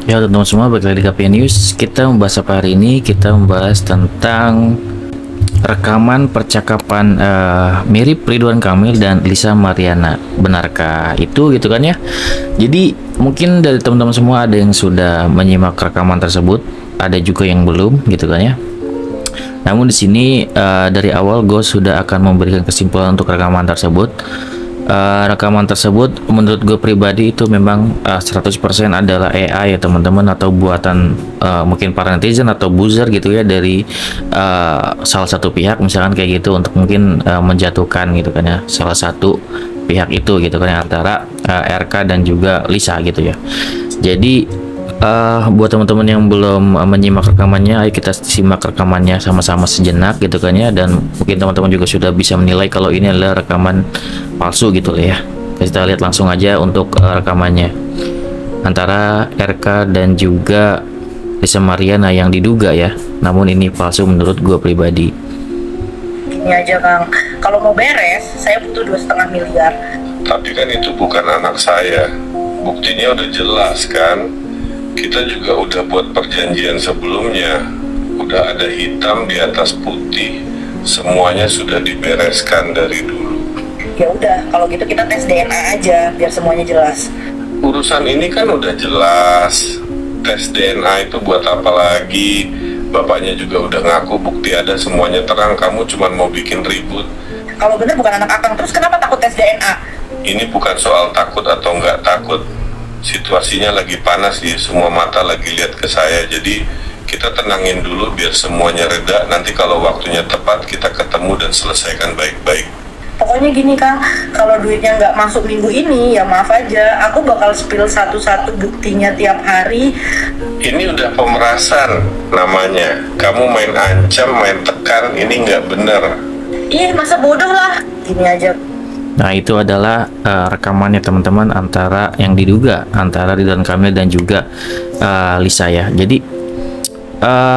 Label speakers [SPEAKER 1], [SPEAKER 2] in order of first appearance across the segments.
[SPEAKER 1] Ya teman-teman semua, balik lagi di KPN News. Kita membahas apa hari ini? Kita membahas tentang rekaman percakapan mirip Ridwan Kamil dan Lisa Mariana. Benarkah itu gitu kan ya? Jadi mungkin dari teman-teman semua ada yang sudah menyimak rekaman tersebut, ada juga yang belum gitu kan ya. Namun di sini dari awal gue sudah akan memberikan kesimpulan untuk rekaman tersebut. Rekaman tersebut menurut gue pribadi itu memang 100% adalah AI ya teman-teman, atau buatan mungkin para netizen atau buzzer gitu ya, dari salah satu pihak misalkan kayak gitu, untuk mungkin menjatuhkan gitu kan ya salah satu pihak itu gitu kan ya, antara RK dan juga Lisa gitu ya. Jadi buat teman-teman yang belum menyimak rekamannya, ayo kita simak rekamannya sama-sama sejenak gitu kan ya, dan mungkin teman-teman juga sudah bisa menilai kalau ini adalah rekaman palsu gitu ya. Kita lihat langsung aja untuk rekamannya antara RK dan juga Lisa Mariana yang diduga ya, namun ini palsu menurut gue pribadi.
[SPEAKER 2] Ini aja Kang, kalau mau beres saya butuh 2,5 miliar.
[SPEAKER 3] Tapi kan itu bukan anak saya, buktinya udah jelas kan. Kita juga udah buat perjanjian sebelumnya, udah ada hitam di atas putih, semuanya sudah dibereskan dari dulu.
[SPEAKER 2] Ya udah, kalau gitu kita tes DNA aja biar semuanya jelas.
[SPEAKER 3] Urusan ini kan udah jelas, tes DNA itu buat apa lagi? Bapaknya juga udah ngaku bukti ada, semuanya terang, kamu cuma mau bikin ribut.
[SPEAKER 2] Kalau bener bukan anak Akang, terus kenapa takut tes DNA?
[SPEAKER 3] Ini bukan soal takut atau nggak takut. Situasinya lagi panas nih, semua mata lagi lihat ke saya, jadi kita tenangin dulu biar semuanya reda. Nanti kalau waktunya tepat kita ketemu dan selesaikan baik-baik.
[SPEAKER 2] Pokoknya gini Kang, kalau duitnya nggak masuk minggu ini ya maaf aja, aku bakal spill satu-satu buktinya tiap hari.
[SPEAKER 3] Ini udah pemerasan namanya, kamu main ancam, main tekan, ini nggak bener.
[SPEAKER 2] Ih masa bodoh lah, gini aja.
[SPEAKER 1] Nah itu adalah rekamannya teman-teman, antara yang diduga antara Ridwan Kamil dan juga Lisa ya. Jadi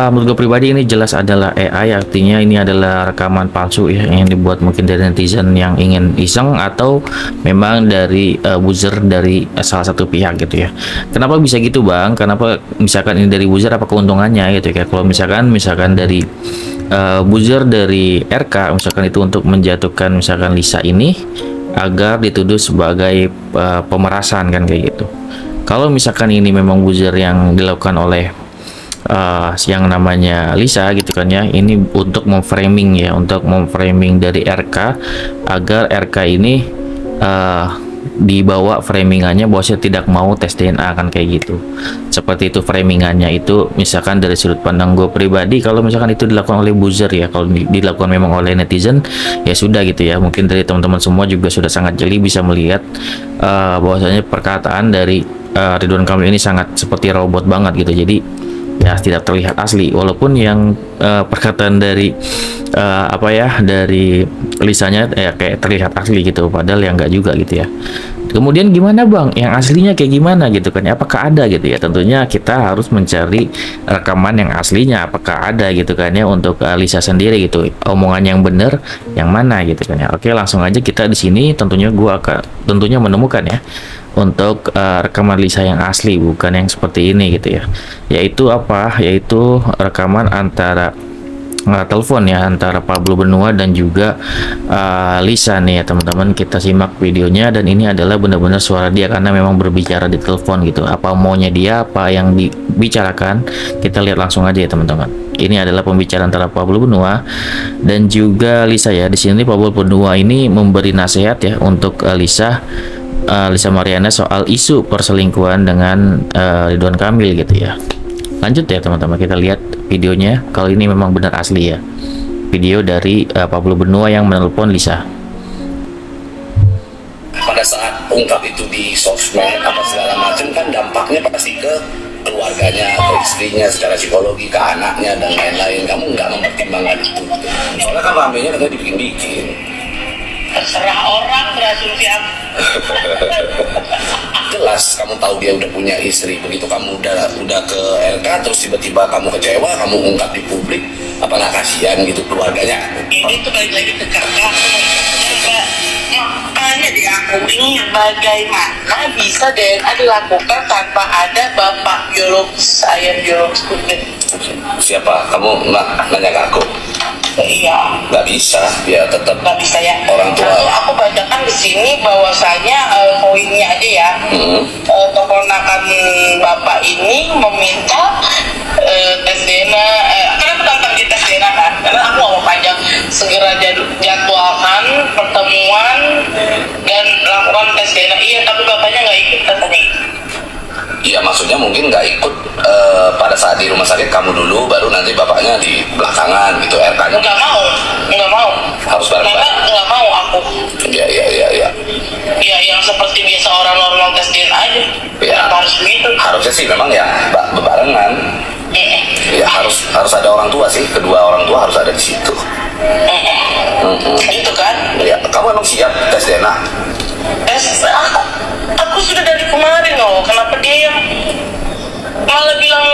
[SPEAKER 1] menurut gue pribadi ini jelas adalah AI, artinya ini adalah rekaman palsu ya, yang dibuat mungkin dari netizen yang ingin iseng, atau memang dari buzzer dari salah satu pihak gitu ya. Kenapa bisa gitu Bang? Kenapa misalkan ini dari buzzer, apa keuntungannya gitu ya? Kalau misalkan dari buzzer dari RK misalkan itu untuk menjatuhkan misalkan Lisa ini agar dituduh sebagai pemerasan kan kayak gitu. Kalau misalkan ini memang buzzer yang dilakukan oleh yang namanya Lisa gitu kan ya, ini untuk memframing ya, untuk memframing dari RK agar RK ini dibawa framingannya bahwa saya tidak mau tes DNA kan kayak gitu. Seperti itu framingannya itu, misalkan dari sudut pandang gue pribadi, kalau misalkan itu dilakukan oleh buzzer ya, kalau dilakukan memang oleh netizen ya sudah gitu ya. Mungkin dari teman-teman semua juga sudah sangat jeli bisa melihat bahwasanya perkataan dari Ridwan Kamil ini sangat seperti robot banget gitu. Jadi ya tidak terlihat asli, walaupun yang perkataan dari dari Lisanya ya kayak terlihat asli gitu, padahal yang enggak juga gitu ya. Kemudian gimana Bang, yang aslinya kayak gimana gitu kan, apakah ada gitu ya? Tentunya kita harus mencari rekaman yang aslinya, apakah ada gitu kan ya, untuk Lisa sendiri gitu, omongan yang benar yang mana gitu kan ya. Oke, langsung aja kita di sini tentunya gua akan menemukan ya untuk rekaman Lisa yang asli, bukan yang seperti ini gitu ya. Yaitu apa? Yaitu rekaman antara telepon ya, antara Pablo Benua dan juga Lisa nih ya teman-teman. Kita simak videonya, dan ini adalah benar-benar suara dia karena memang berbicara di telepon gitu. Apa maunya dia, apa yang dibicarakan, kita lihat langsung aja ya teman-teman. Ini adalah pembicaraan antara Pablo Benua dan juga Lisa ya. Di sini Pablo Benua ini memberi nasihat ya untuk Lisa Mariana soal isu perselingkuhan dengan Ridwan Kamil gitu ya. Lanjut ya teman-teman, kita lihat videonya kalau ini memang benar asli ya, video dari Pablo Benua yang menelpon Lisa.
[SPEAKER 4] Pada saat ungkap itu di sosmed apa segala macam kan dampaknya pasti ke keluarganya, ke istrinya, secara psikologi, ke anaknya dan lain-lain. Kamu nggak mempertimbangkan itu gitu. Soalnya kan ramenya katanya dibikin-bikin.
[SPEAKER 2] Terserah orang berasumsi apa.
[SPEAKER 4] Jelas kamu tahu dia udah punya istri, begitu kamu udah ke RK terus tiba-tiba kamu kecewa, kamu ungkap di publik, apa nggak kasihan gitu keluarganya?
[SPEAKER 2] Ini tuh balik lagi ke kakak, makanya dia ini bagaimana bisa DNA dilakukan tanpa ada bapak biologis, ayah biologis Putri?
[SPEAKER 4] Siapa? Kamu nanya ke aku?
[SPEAKER 2] Iya.
[SPEAKER 4] Nggak bisa, ya tetap
[SPEAKER 2] Nggak bisa ya.
[SPEAKER 4] orang tua.
[SPEAKER 2] Lalu aku bacakan di sini bahwasanya poinnya aja ya. Keponakan bapak ini meminta tes DNA. Karena aku tentang di tes DNA kan. Karena aku nggak mau panjang. Segera jadwalkan pertemuan dan lakukan tes DNA. Iya, tapi bapaknya nggak ikut katanya.
[SPEAKER 4] Iya, maksudnya mungkin nggak ikut pada saat di rumah sakit kamu dulu, baru nanti bapaknya di belakangan gitu, RK-nya.
[SPEAKER 2] Nggak mau.
[SPEAKER 4] Harus bareng-bareng.
[SPEAKER 2] Karena nggak mau aku.
[SPEAKER 4] Iya.
[SPEAKER 2] Ya, yang seperti biasa orang normal tes DNA aja.
[SPEAKER 4] Ya.
[SPEAKER 2] Harus begitu.
[SPEAKER 4] Harusnya sih memang ya bebarengan. Ya harus ada orang tua sih, kedua orang tua harus ada di situ.
[SPEAKER 2] Gitu kan?
[SPEAKER 4] Ya, kamu emang siap tes DNA?
[SPEAKER 2] Aku sudah dari kemarin loh. Kenapa dia yang malah bilang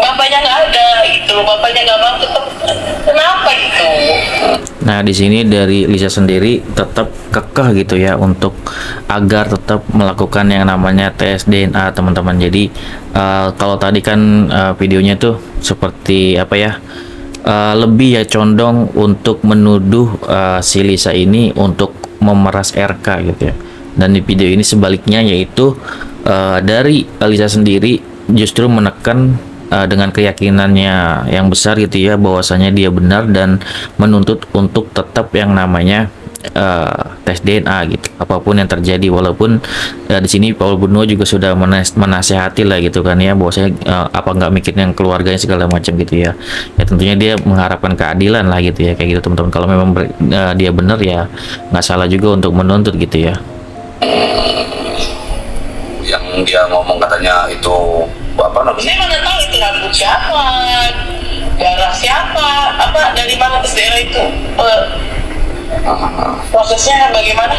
[SPEAKER 2] bapaknya nggak ada gitu loh, bapaknya nggak mau, tetap kenapa gitu?
[SPEAKER 1] Nah, di sini dari Lisa sendiri tetap kekeh gitu ya untuk agar tetap melakukan yang namanya tes DNA, teman-teman. Jadi kalau tadi kan videonya tuh seperti apa ya? Lebih ya condong untuk menuduh si Lisa ini untuk memeras RK gitu ya. Dan di video ini sebaliknya, yaitu dari Lisa sendiri justru menekan dengan keyakinannya yang besar gitu ya, bahwasanya dia benar dan menuntut untuk tetap yang namanya tes DNA gitu, apapun yang terjadi. Walaupun di sini Paul Benua juga sudah menasehati lah gitu kan ya, bahwasanya apa nggak mikirin yang keluarganya segala macam gitu ya. Ya tentunya dia mengharapkan keadilan lah gitu ya, kayak gitu teman-teman. Kalau memang dia benar ya nggak salah juga untuk menuntut gitu ya.
[SPEAKER 4] Yang dia ngomong katanya itu apa namanya?
[SPEAKER 2] Saya mana tahu itu rambut siapa, darah siapa, apa dari mana tes DNA itu? Prosesnya bagaimana?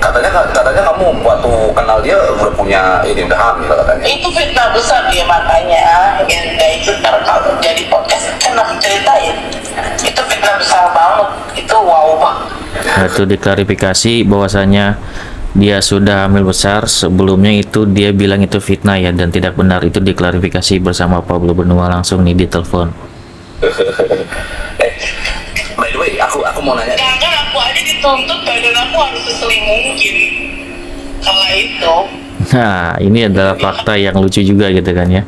[SPEAKER 4] Katanya kamu waktu kenal dia udah punya ini, udah hamil katanya.
[SPEAKER 2] Itu fitnah besar dia, makanya yang itu kalau jadi podcast kan aku ceritain. Itu fitnah besar banget, itu wow banget.
[SPEAKER 1] Nah, itu diklarifikasi bahwasanya dia sudah hamil besar. Sebelumnya itu dia bilang itu fitnah ya, dan tidak benar. Itu diklarifikasi bersama Pablo Benua langsung nih di telepon.
[SPEAKER 4] By the way, aku mau nanya.
[SPEAKER 2] Jangan aku aja dituntut, badan aku harus seseling mungkin. Kalau itu.
[SPEAKER 1] Nah, ini adalah fakta yang lucu juga gitu kan ya.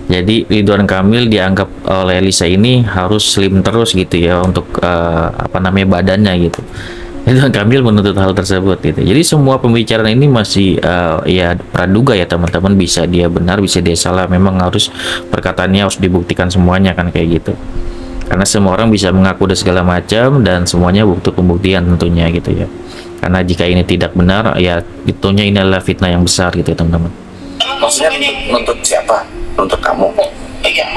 [SPEAKER 1] Jadi Ridwan Kamil dianggap oleh Lisa ini harus slim terus gitu ya untuk apa namanya badannya gitu. Ridwan Kamil menuntut hal tersebut gitu. Jadi semua pembicaraan ini masih ya praduga ya teman-teman, bisa dia benar bisa dia salah, memang harus perkataannya harus dibuktikan semuanya kan kayak gitu. Karena semua orang bisa mengaku dan segala macam dan semuanya butuh pembuktian tentunya gitu ya. Karena jika ini tidak benar ya itunya ini adalah fitnah yang besar gitu ya teman-teman.
[SPEAKER 4] Maksudnya nuntut siapa? Nuntut kamu?
[SPEAKER 2] Iya.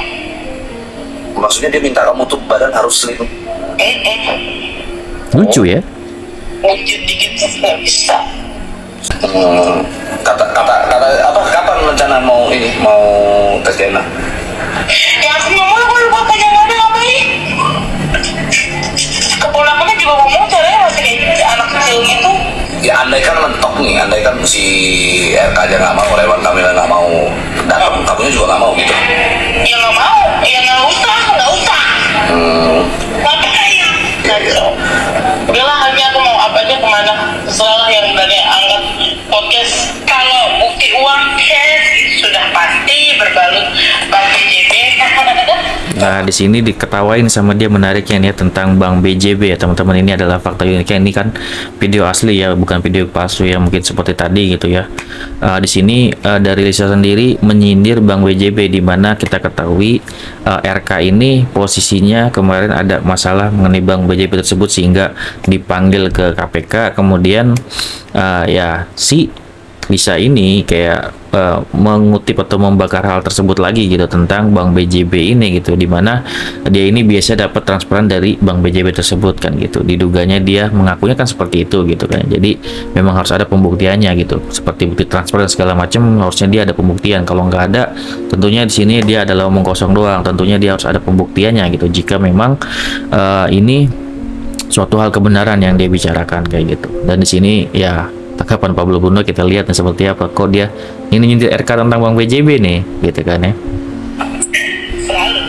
[SPEAKER 4] Maksudnya dia minta kamu tuh badan harus slim.
[SPEAKER 1] Lucu ya.
[SPEAKER 2] Mungkin dikit nggak bisa.
[SPEAKER 4] Kata apa? Kapan rencana mau tes DNA?
[SPEAKER 2] Ya aku ngomong kalau bapaknya nggak ada ngapain? Keponakannya juga ngomong caranya masih kayak anak kecil gitu.
[SPEAKER 4] Ya andai kan mentok nih, andai kan si RK aja nggak mau, Ridwan Kamil nggak mau datang, kamunya juga nggak mau gitu.
[SPEAKER 2] Ya nggak mau, ya nggak usah. Ngapain? Gitu. Udahlah, hanya aku mau apa aja kemana, terserah yang dari angkat podcast. Kalau bukti uang cash sudah pasti berbalut Bang BJB.
[SPEAKER 1] Nah, di sini diketawain sama dia menariknya nih tentang Bang BJB ya teman-teman. Ini adalah fakta uniknya, ini kan video asli ya, bukan video palsu ya mungkin seperti tadi gitu ya. Di sini dari Lisa sendiri menyindir Bang BJB, di mana kita ketahui RK ini posisinya kemarin ada masalah mengenai Bang BJB tersebut sehingga dipanggil ke KPK. Kemudian ya si Lisa ini kayak mengutip atau membakar hal tersebut lagi gitu tentang Bang BJB ini gitu, dimana dia ini biasa dapat transferan dari Bang BJB tersebut kan gitu. Diduganya dia mengakunya kan seperti itu gitu kan. Jadi memang harus ada pembuktiannya gitu, seperti bukti transfer dan segala macam, harusnya dia ada pembuktian. Kalau nggak ada, tentunya di sini dia adalah omong kosong doang. Tentunya dia harus ada pembuktiannya gitu, jika memang ini suatu hal kebenaran yang dia bicarakan kayak gitu. Dan di sini ya percakapan Pablo Bruno, kita lihat nih seperti apa. Kok dia ini nyindir RK tentang Bang BJB nih, gitu kan ya.
[SPEAKER 2] Selalu.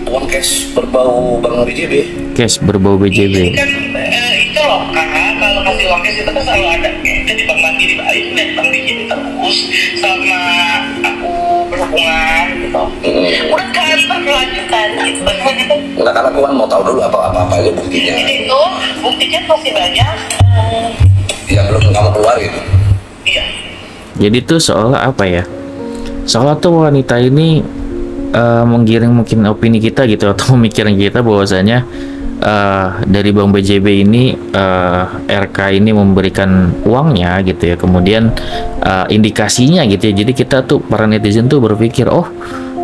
[SPEAKER 4] Uang cash berbau Bang BJB.
[SPEAKER 1] Cash berbau BJB.
[SPEAKER 2] Ini kan itu loh kak, kalau kasih uang cash itu kan selalu ada itu di Bank Mandiri, itu dari Bank BJB terus sama aku berhubungan gitu. Udah kan berkelanjutan gitu.
[SPEAKER 4] Enggak, karena gue kan mau tahu dulu apa aja buktinya.
[SPEAKER 2] Jadi itu buktinya masih banyak.
[SPEAKER 4] Yang belum kamu keluarin.
[SPEAKER 2] Iya.
[SPEAKER 1] Jadi tuh seolah apa ya? Seolah tuh wanita ini menggiring mungkin opini kita gitu, atau pemikiran kita bahwasanya dari Bang BJB ini RK ini memberikan uangnya gitu ya, kemudian indikasinya gitu ya. Jadi kita tuh para netizen tuh berpikir, oh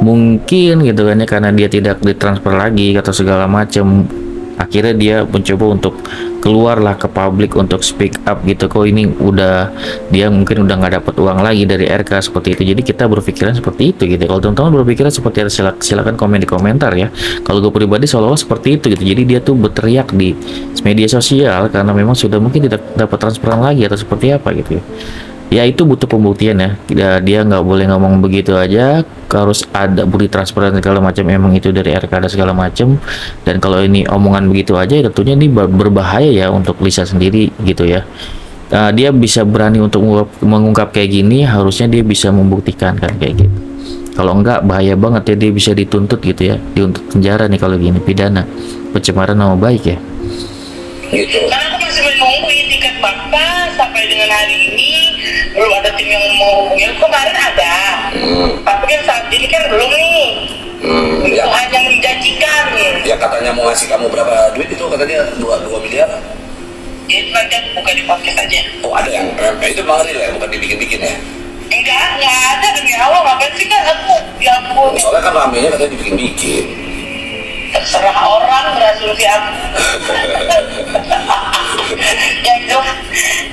[SPEAKER 1] mungkin gitu kan ya, karena dia tidak ditransfer lagi atau segala macam, akhirnya dia mencoba untuk keluarlah ke publik untuk speak up gitu. Kok ini udah dia mungkin udah nggak dapat uang lagi dari RK seperti itu. Jadi kita berpikiran seperti itu gitu. Kalau teman-teman berpikiran seperti itu, silakan komen di komentar ya. Kalau gue pribadi seolah-olah seperti itu gitu. Jadi dia tuh berteriak di media sosial karena memang sudah mungkin tidak dapat transferan lagi atau seperti apa gitu ya. Ya itu butuh pembuktian ya. Dia nggak boleh ngomong begitu aja, harus ada bukti transferan segala macam, emang itu dari RK dan segala macam. Dan kalau ini omongan begitu aja, tentunya ini berbahaya ya untuk Lisa sendiri gitu ya. Dia bisa berani untuk mengungkap kayak gini, harusnya dia bisa membuktikan kan kayak gitu. Kalau enggak bahaya banget ya, dia bisa dituntut gitu ya, dituntut penjara nih kalau gini, pidana pencemaran nama baik ya.
[SPEAKER 4] Gitu.
[SPEAKER 2] Karena aku masih menunggu tiket fakta sampai dengan hari ini belum ada tim yang mau hubungi. Kemarin ada, tapi kan saat ini kan belum nih. Itu hanya menjanjikan.
[SPEAKER 4] Ya katanya mau ngasih kamu berapa duit itu, katanya 2 miliar.
[SPEAKER 2] Itu nanti aku buka di podcast aja.
[SPEAKER 4] Oh ada yang itu Bang Ril ya, bukan dibikin-bikin ya?
[SPEAKER 2] Nggak ada demi Allah, ngapain sih kan aku, ya ampun.
[SPEAKER 4] Soalnya kan ramenya katanya dibikin-bikin.
[SPEAKER 2] Terserah orang berasumsi aku.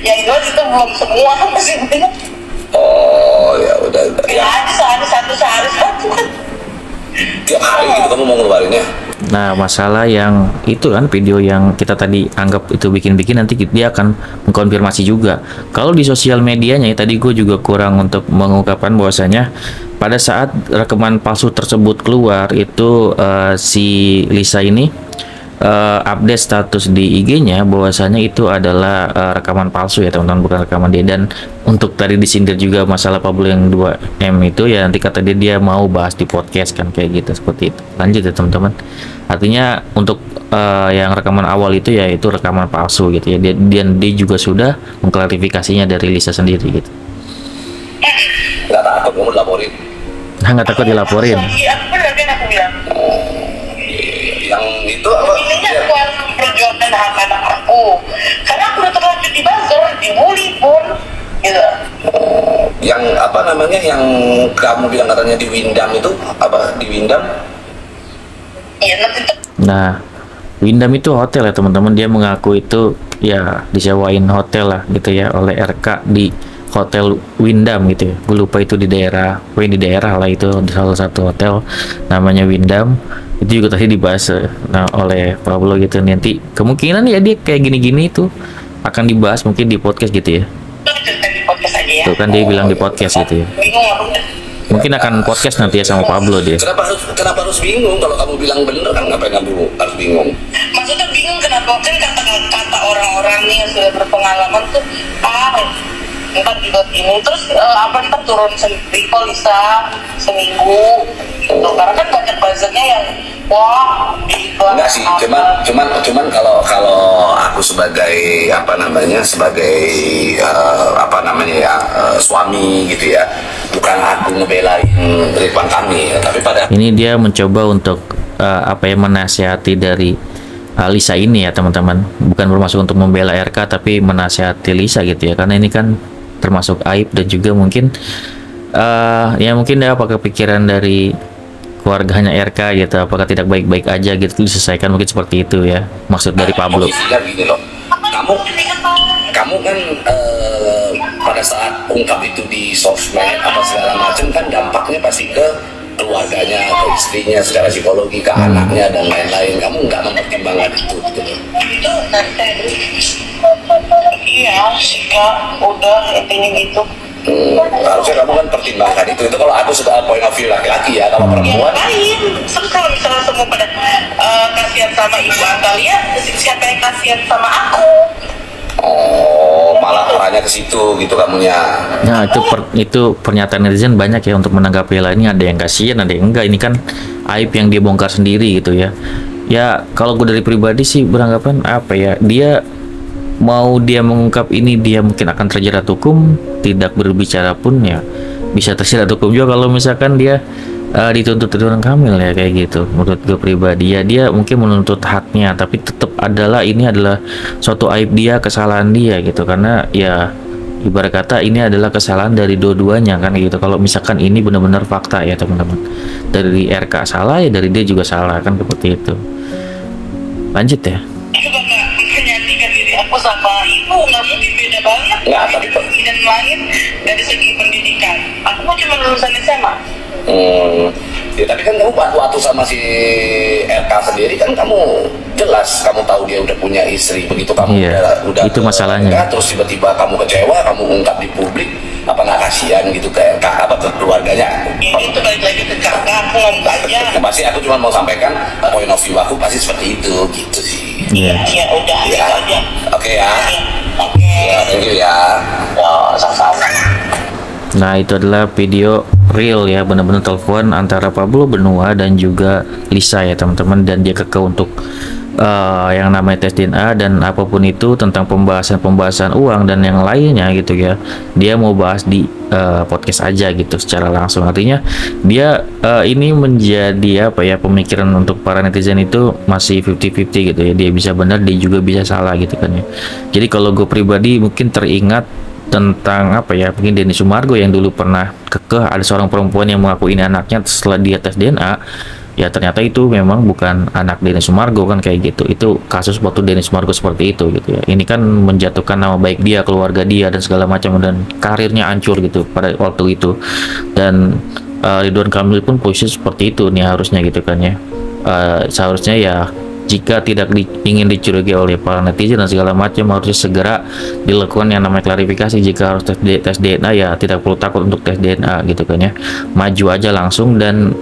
[SPEAKER 2] yang jelas itu belum semua masih banyak.
[SPEAKER 4] Oh ya udah.
[SPEAKER 2] Ya ada sehari satu.
[SPEAKER 4] Tiap hari gitu kamu mau ngeluarinnya?
[SPEAKER 1] Nah, masalah yang itu kan video yang kita tadi anggap itu bikin-bikin, nanti dia akan mengkonfirmasi juga. Kalau di sosial medianya ya, tadi gue juga kurang untuk mengungkapkan bahwasanya pada saat rekaman palsu tersebut keluar itu si Lisa ini update status di IG-nya bahwasanya itu adalah rekaman palsu ya teman-teman, bukan rekaman dia. Dan untuk tadi disindir juga masalah Pablo yang 2M itu ya, nanti kata dia mau bahas di podcast kan kayak gitu, seperti itu. Lanjut ya teman-teman. Artinya untuk yang rekaman awal itu ya itu rekaman palsu gitu ya. Dia juga sudah mengklarifikasinya dari Lisa sendiri gitu.
[SPEAKER 4] Nggak takut kamu dilaporin?
[SPEAKER 1] Nah, nggak takut dilaporin.
[SPEAKER 2] Iya, aku benar kan aku bilang.
[SPEAKER 4] Yang itu apa?
[SPEAKER 2] Intinya aku harus memperjuangkan hak anak aku. Karena aku udah terlanjur di buzzer, dibully pun, gitu.
[SPEAKER 4] Yang apa namanya yang kamu bilang katanya di Windam itu apa? Di Windam?
[SPEAKER 2] Iya, nanti itu.
[SPEAKER 1] Nah, Windam itu hotel ya teman-teman. Dia mengaku itu ya disewain hotel lah gitu ya oleh RK di Hotel Windam gitu ya. Gue lupa itu di daerah lah, itu di salah satu hotel namanya Windam. Itu juga tadi dibahas oleh Pablo gitu. Nanti kemungkinan ya dia kayak gini-gini itu akan dibahas mungkin di podcast gitu ya.
[SPEAKER 2] Di podcast aja ya.
[SPEAKER 1] Tuh kan dia bilang di podcast gitu ya.
[SPEAKER 2] Bingung aku.
[SPEAKER 1] Mungkin akan podcast nanti ya sama Pablo dia.
[SPEAKER 4] Kenapa harus bingung kalau kamu bilang bener kan? Ngapain kamu harus bingung?
[SPEAKER 2] Maksudnya bingung kenapa kan kata orang-orang nih yang sudah berpengalaman tuh ntar juga ini terus ntar turun sendiri kok bisa seminggu gitu. Karena kan banyak buzzernya yang wah iklan.
[SPEAKER 4] Enggak sih, cuman kalau aku sebagai suami gitu ya, bukan aku ngebelain Ridwan Kamil, tapi pada
[SPEAKER 1] Ini dia mencoba untuk menasihati dari Lisa ini ya teman-teman, bukan bermaksud untuk membela RK tapi menasihati Lisa gitu ya, karena ini kan termasuk aib dan juga mungkin ya mungkin dia apa kepikiran dari keluarganya RK gitu, apakah tidak baik-baik aja gitu diselesaikan, mungkin seperti itu ya maksud dari Pablo.
[SPEAKER 4] posisinya gini loh, kamu kan pada saat ungkap itu di sosmed apa segala macam kan dampaknya pasti ke keluarganya, ke istrinya, secara psikologi, ke anaknya dan lain-lain. Kamu nggak mempertimbangkan itu gitu loh.
[SPEAKER 2] Itu nanti Iya sih Kak, udah intinya gitu.
[SPEAKER 4] Harusnya kamu kan pertimbangkan itu kalau aku sebagai point of view laki-laki ya, kalau perempuan
[SPEAKER 2] Lain, terus kalau misalnya semua pada kasihan sama ibu Atalia, siapa yang kasihan sama aku?
[SPEAKER 4] oh malah arahnya ke situ gitu kamunya.
[SPEAKER 1] Nah, itu pernyataan netizen banyak ya untuk menanggapi hal ini. Ada yang kasihan, ada yang enggak. Ini kan aib yang dia bongkar sendiri gitu ya. Ya, kalau gue dari pribadi sih beranggapan apa ya, dia mengungkap ini, dia mungkin akan terjerat hukum. Tidak berbicara pun ya bisa terjerat hukum juga kalau misalkan dia dituntut Ridwan Kamil ya, kayak gitu. Menurut gue pribadi ya, dia mungkin menuntut haknya, tapi tetap ini adalah suatu aib dia, kesalahan dia gitu. Karena ya ibarat kata ini adalah kesalahan dari dua-duanya kan gitu. Kalau misalkan ini benar-benar fakta ya teman-teman, dari RK salah ya dari dia juga salah kan, seperti itu. Lanjut ya.
[SPEAKER 2] Juga nggak menyandingkan diri aku sama ibu, nggak mungkin, beda banget.
[SPEAKER 4] Nggak, tapi
[SPEAKER 2] dan lain dari segi pendidikan. Aku mah cuma lulusan SMA.
[SPEAKER 4] Ya, tapi kan kamu waktu sama si RK sendiri kan kamu jelas, kamu tahu dia udah punya istri, begitu kamu
[SPEAKER 1] Iya,
[SPEAKER 4] udah
[SPEAKER 1] itu masalahnya.
[SPEAKER 4] terus tiba-tiba kamu kecewa, kamu ungkap di publik, apa nggak kasihan gitu ke RK, apa ke keluarganya?
[SPEAKER 2] Ini tuh balik lagi ke kakak, aku ngomong aja.
[SPEAKER 4] Pasti aku cuma mau sampaikan point of view aku pasti seperti itu gitu sih.
[SPEAKER 1] Iya.
[SPEAKER 2] Ya udah,
[SPEAKER 4] Ya,
[SPEAKER 2] gitu aja.
[SPEAKER 4] oke ya.
[SPEAKER 2] Oke.
[SPEAKER 4] Ya, thank you ya.
[SPEAKER 2] Ya, sama-sama.
[SPEAKER 1] Nah, itu adalah video real ya, benar-benar telepon antara Pablo Benua dan juga Lisa ya teman-teman, dan dia kekeh untuk yang namanya tes DNA dan apapun itu tentang pembahasan uang dan yang lainnya gitu ya. Dia mau bahas di podcast aja gitu secara langsung. Artinya dia ini menjadi apa ya, pemikiran untuk para netizen itu masih 50-50 gitu ya. Dia bisa benar, dia juga bisa salah gitu kan ya. Jadi kalau gue pribadi mungkin teringat tentang apa ya, mungkin Denny Sumargo yang dulu pernah kekeh ada seorang perempuan yang mengaku ini anaknya setelah dia tes DNA, ya ternyata itu memang bukan anak Denny Sumargo kan, kayak gitu. Itu kasus waktu Denny Sumargo seperti itu gitu ya. Ini kan menjatuhkan nama baik dia, keluarga dia dan segala macam, dan karirnya hancur gitu pada waktu itu. Dan Ridwan Kamil pun posisi seperti itu nih harusnya gitu kan ya. Seharusnya ya jika tidak ingin dicurigai oleh para netizen dan segala macam, harusnya segera dilakukan yang namanya klarifikasi. Jika harus tes DNA ya tidak perlu takut untuk tes DNA gitu kan ya, maju aja langsung. Dan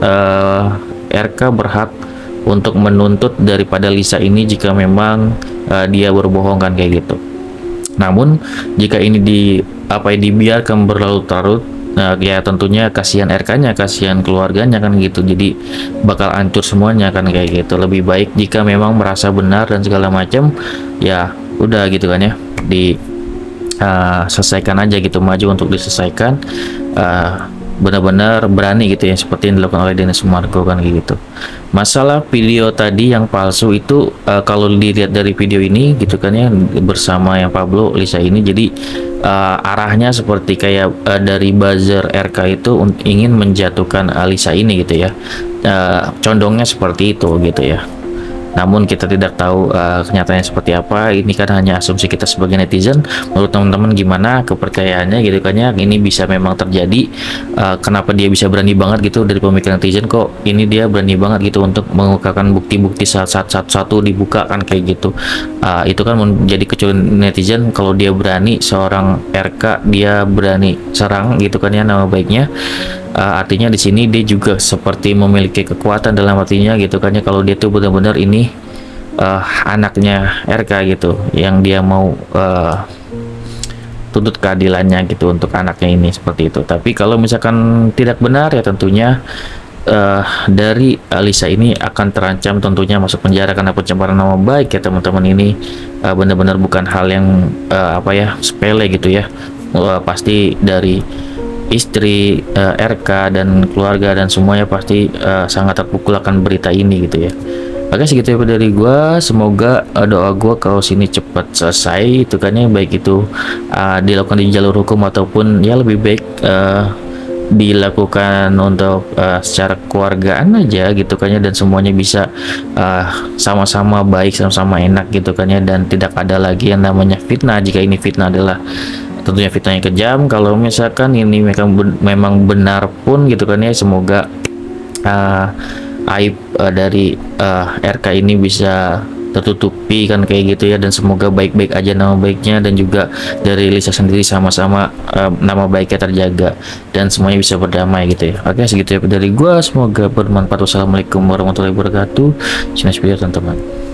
[SPEAKER 1] RK berhak untuk menuntut daripada Lisa ini jika memang dia berbohong kan, kayak gitu. Namun jika ini dibiarkan berlarut-larut, ya tentunya kasihan RK-nya, kasihan keluarganya kan gitu. Jadi bakal hancur semuanya kan, kayak gitu. Lebih baik jika memang merasa benar dan segala macam, ya udah gitu kan ya, selesaikan aja gitu, maju untuk diselesaikan. Benar-benar berani gitu ya, seperti yang dilakukan oleh Denny Sumargo kan, gitu. Masalah video tadi yang palsu itu kalau dilihat dari video ini gitu kan ya, bersama yang Pablo Lisa ini, jadi arahnya seperti kayak dari buzzer RK itu ingin menjatuhkan Lisa ini gitu ya. Condongnya seperti itu gitu ya. Namun kita tidak tahu kenyataannya seperti apa. Ini kan hanya asumsi kita sebagai netizen. Menurut teman-teman gimana kepercayaannya gitu kan ya, ini bisa memang terjadi. Kenapa dia bisa berani banget gitu dari pemikiran netizen, kok ini dia berani banget gitu untuk mengungkapkan bukti-bukti satu dibuka kan, kayak gitu. Itu kan menjadi kecurangan netizen. Kalau dia berani, seorang RK dia berani serang gitu kan ya nama baiknya. Artinya di sini dia juga seperti memiliki kekuatan dalam artinya gitu kan ya, kalau dia tuh benar-benar ini anaknya RK gitu, yang dia mau tuntut keadilannya gitu untuk anaknya ini, seperti itu. Tapi kalau misalkan tidak benar ya tentunya dari Lisa ini akan terancam tentunya masuk penjara karena pencemaran nama baik ya teman-teman. Ini benar-benar bukan hal yang sepele gitu ya. Pasti dari istri, RK dan keluarga dan semuanya pasti sangat terpukul akan berita ini gitu ya. Oke, segitu ya dari gua. Semoga doa gua kalau sini cepat selesai itu kan ya, baik itu dilakukan di jalur hukum ataupun ya lebih baik dilakukan untuk secara keluargaan aja gitu kan ya, dan semuanya bisa sama-sama baik, sama-sama enak gitu kan ya, dan tidak ada lagi yang namanya fitnah. Jika ini fitnah adalah tentunya fitnah yang kejam. Kalau misalkan ini memang benar pun gitu kan ya, semoga aib dari RK ini bisa tertutupi kan kayak gitu ya, dan semoga baik-baik aja nama baiknya, dan juga dari Lisa sendiri sama-sama nama baiknya terjaga dan semuanya bisa berdamai gitu ya. Oke, segitu ya dari gua, semoga bermanfaat. Wassalamualaikum warahmatullahi wabarakatuh. Cina teman-teman.